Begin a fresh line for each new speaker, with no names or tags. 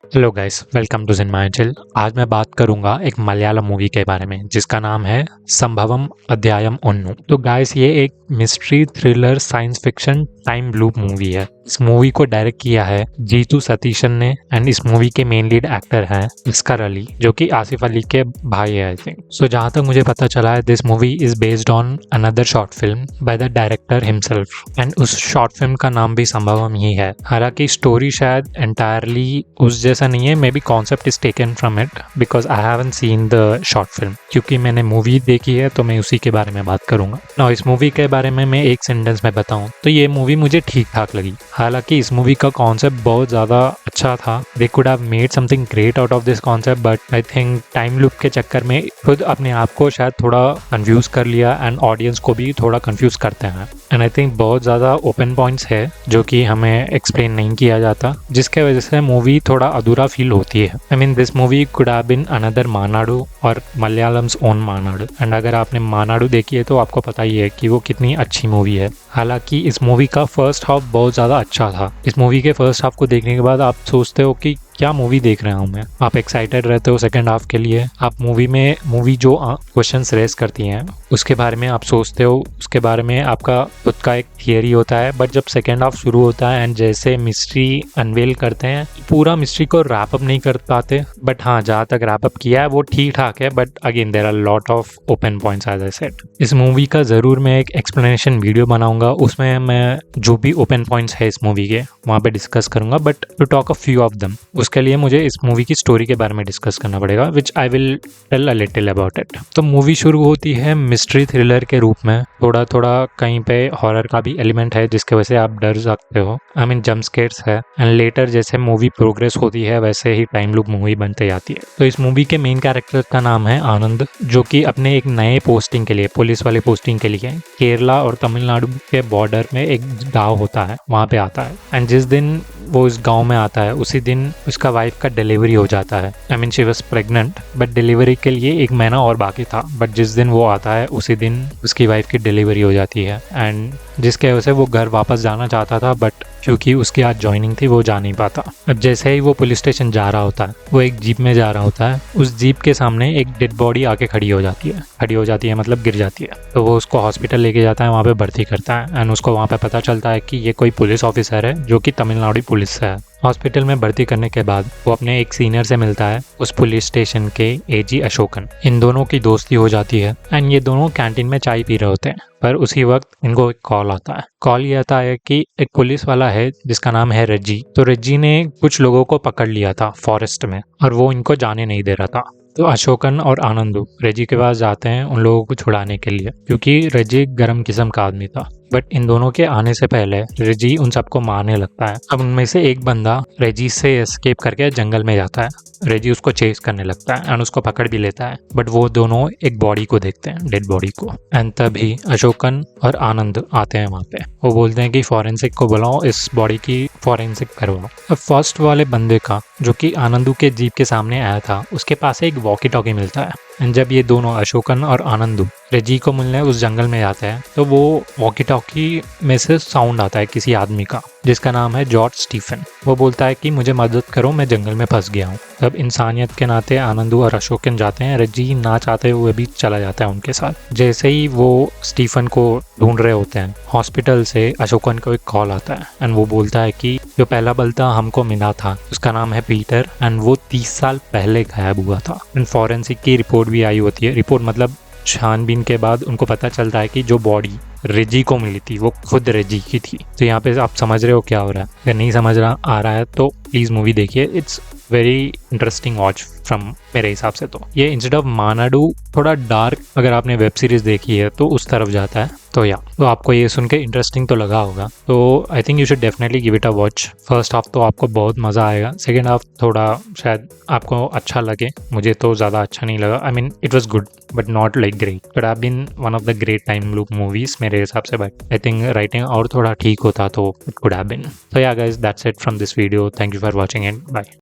Hello guys, welcome to जिनमाइचिल। आज मैं बात करूंगा एक मलयालम मूवी के बारे में जिसका नाम है संभवम अध्यायम ओन्नु। तो गाइस, ये एक mystery thriller science fiction time loop movie है। इस मूवी को डायरेक्ट किया है जीतू सतीशन ने एंड इस मूवी के मेन लीड एक्टर हैं अस्कर अली, जो कि आसिफ अली के भाई है आई थिंक। सो जहां तक मुझे पता चला है, this movie is based on another short film by the director himself and उस शॉर्ट फिल्म का नाम भी संभवम ही है। हालांकि स्टोरी शायद एंटायरली उस जैसा नहीं है, may be concept is taken from it because I haven't seen the short film. क्योंकि मैंने मूवी देखी है तो मैं उसी के बारे में बात करूंगा। नाउ इस मूवी के बारे में मैं एक सेंटेंस में बताऊं तो ये मूवी मुझे ठीक ठाक लगी। हालांकि इस मूवी का कॉन्सेप्ट बहुत ज़्यादा अच्छा था। They could have made something great out of this concept, but I think time loop के चक्कर में खुद अपने आप को शायद थोड़ा कंफ्यूज कर लिया एंड ऑडियंस को भी थोड़ा कंफ्यूज करते हैं। एंड आई थिंक बहुत ज़्यादा ओपन पॉइंट्स है जो कि हमें एक्सप्लेन नहीं किया जाता, जिसके वजह से मूवी थोड़ा अधूरा फील होती है। I mean this movie could have been another Maanaadu और मलयालम्स ओन मानाडू। एंड अगर आपने मानाडू देखी है तो आपको पता ही है कि वो कितनी अच्छी मूवी है। हालांकि इस मूवी का फर्स्ट हाफ बहुत ज़्यादा अच्छा था। इस मूवी के फर्स्ट हाफ को देखने के बाद आप सोचते हो कि क्या मूवी देख रहा हूँ मैं। आप एक्साइटेड रहते हो सेकंड हाफ के लिए। आप मूवी जो क्वेश्चंस रेस करती हैं उसके बारे में आप सोचते हो, उसके बारे में आपका खुद का एक थियरी होता है। बट जब सेकंड हाफ शुरू होता है एंड जैसे मिस्ट्री अनवेल करते हैं, पूरा मिस्ट्री को रैप अप नहीं कर पाते, बट हाँ, जहाँ तक रैप अप किया है वो ठीक ठाक है। But again there are lot of open points as I said. इस मूवी का ज़रूर मैं एक एक्सप्लेनेशन वीडियो बनाऊंगा, उसमें मैं जो भी ओपन पॉइंट्स है इस मूवी के वहाँ पे डिस्कस करूंगा। But to talk a few of them, उसके लिए मुझे इस मूवी की स्टोरी के बारे में डिस्कस करना पड़ेगा, which I will tell a little about it. तो मूवी शुरू होती है मिस्ट्री थ्रिलर के रूप में। थोड़ा थोड़ा कहीं पे हॉरर का भी एलिमेंट है जिसके वजह से आप डर सकते हो। आई मीन जंप स्केयर्स है। एंड लेटर जैसे मूवी प्रोग्रेस होती है वैसे ही टाइम लूप मूवी बनते जाती है। तो इस मूवी के मेन कैरेक्टर का नाम है आनंद, जो कि अपने एक नए पोस्टिंग के लिए, पुलिस वाले पोस्टिंग के लिए केरला और तमिलनाडु के बॉर्डर में एक गाँव होता है, वहाँ पे आता है। एंड जिस दिन वो इस गांव में आता है उसी दिन उसका वाइफ का डिलीवरी हो जाता है। I mean she was pregnant, but delivery के लिए 1 महीना और बाकी था। बट जिस दिन वो आता है उसी दिन उसकी वाइफ की डिलीवरी हो जाती है। एंड जिसके वजह से वो घर वापस जाना चाहता था, बट क्योंकि उसकी आज ज्वाइनिंग थी वो जा नहीं पाता। अब जैसे ही वो पुलिस स्टेशन जा रहा होता है, वो एक जीप में जा रहा होता है, उस जीप के सामने एक डेड बॉडी आके खड़ी हो जाती है मतलब गिर जाती है। तो वो उसको हॉस्पिटल लेके जाता है, वहाँ पे भर्ती करता है। एंड उसको वहाँ पे पता चलता है कि ये कोई पुलिस ऑफिसर है जो कि तमिलनाडु पुलिस से है। हॉस्पिटल में भर्ती करने के बाद वो अपने एक सीनियर से मिलता है, उस पुलिस स्टेशन के एजी अशोकन। इन दोनों की दोस्ती हो जाती है एंड ये दोनों कैंटीन में चाय पी रहे होते हैं। पर उसी वक्त इनको एक कॉल आता है। कॉल ये आता है कि एक पुलिस वाला है जिसका नाम है रेजी। तो रेजी ने कुछ लोगों को पकड़ लिया था फॉरेस्ट में और वो इनको जाने नहीं दे रहा था। तो अशोकन और आनंदू रेजी के पास जाते हैं उन लोगों को छुड़ाने के लिए, क्योंकि रेजी गर्म किस्म का आदमी था। बट इन दोनों के आने से पहले रेजी उन सबको मारने लगता है। अब उनमें से एक बंदा रेजी से एस्केप करके जंगल में जाता है। रेजी उसको चेस करने लगता है एंड उसको पकड़ भी लेता है। बट वो दोनों एक बॉडी को देखते हैं, डेड बॉडी को। एंड तभी अशोकन और आनंद आते हैं वहाँ पे। वो बोलते हैं कि फॉरेंसिक को बुलाओ, इस बॉडी की फॉरेंसिक करवाओ। अब फर्स्ट वाले बंदे का, जो कि आनंदू के जीप के सामने आया था, उसके पास एक वॉकी टॉकी मिलता है। एंड जब ये दोनों अशोकन और आनंदू रेजी को मिलने उस जंगल में जाते हैं तो वो वॉकी टॉकी में से साउंड आता है किसी आदमी का जिसका नाम है जॉर्ज स्टीफन। वो बोलता है कि मुझे मदद करो, मैं जंगल में फंस गया हूँ। तब इंसानियत के नाते आनंदू और अशोकन जाते हैं। रेजी ना चाहते हुए भी चला जाता है उनके साथ। जैसे ही वो स्टीफन को ढूंढ रहे होते हैं, हॉस्पिटल से अशोकन को एक कॉल आता है एंड वो बोलता है कि जो पहला बंदा हमको मिला था उसका नाम है पीटर एंड वो 30 साल पहले गायब हुआ था। एंड फॉरेंसिक की रिपोर्ट भी आई होती है। रिपोर्ट मतलब छानबीन के बाद उनको पता चलता है कि जो बॉडी रेजी को मिली थी वो खुद रेजी की थी। तो यहाँ पे आप समझ रहे हो क्या हो रहा है। अगर नहीं समझ रहा आ रहा है तो प्लीज़ मूवी देखिए, it's very interesting watch from मेरे हिसाब से। तो ये इंस्टेड ऑफ मानाडू थोड़ा डार्क, अगर आपने वेब सीरीज देखी है तो उस तरफ जाता है। तो आपको ये सुन के इंटरेस्टिंग तो लगा होगा। तो I think you should definitely give it a watch. First half तो आपको बहुत मज़ा आएगा, सेकेंड हाफ थोड़ा शायद आपको अच्छा लगे। मुझे तो ज़्यादा अच्छा नहीं लगा। I mean it was good but not like great, but I been one of the great time loop movies मेरे हिसाब से। बट आई थिंक राइटिंग और थोड़ा ठीक होता तो it could have been. So yeah guys, that's it from this video. Thank you for watching it. Bye.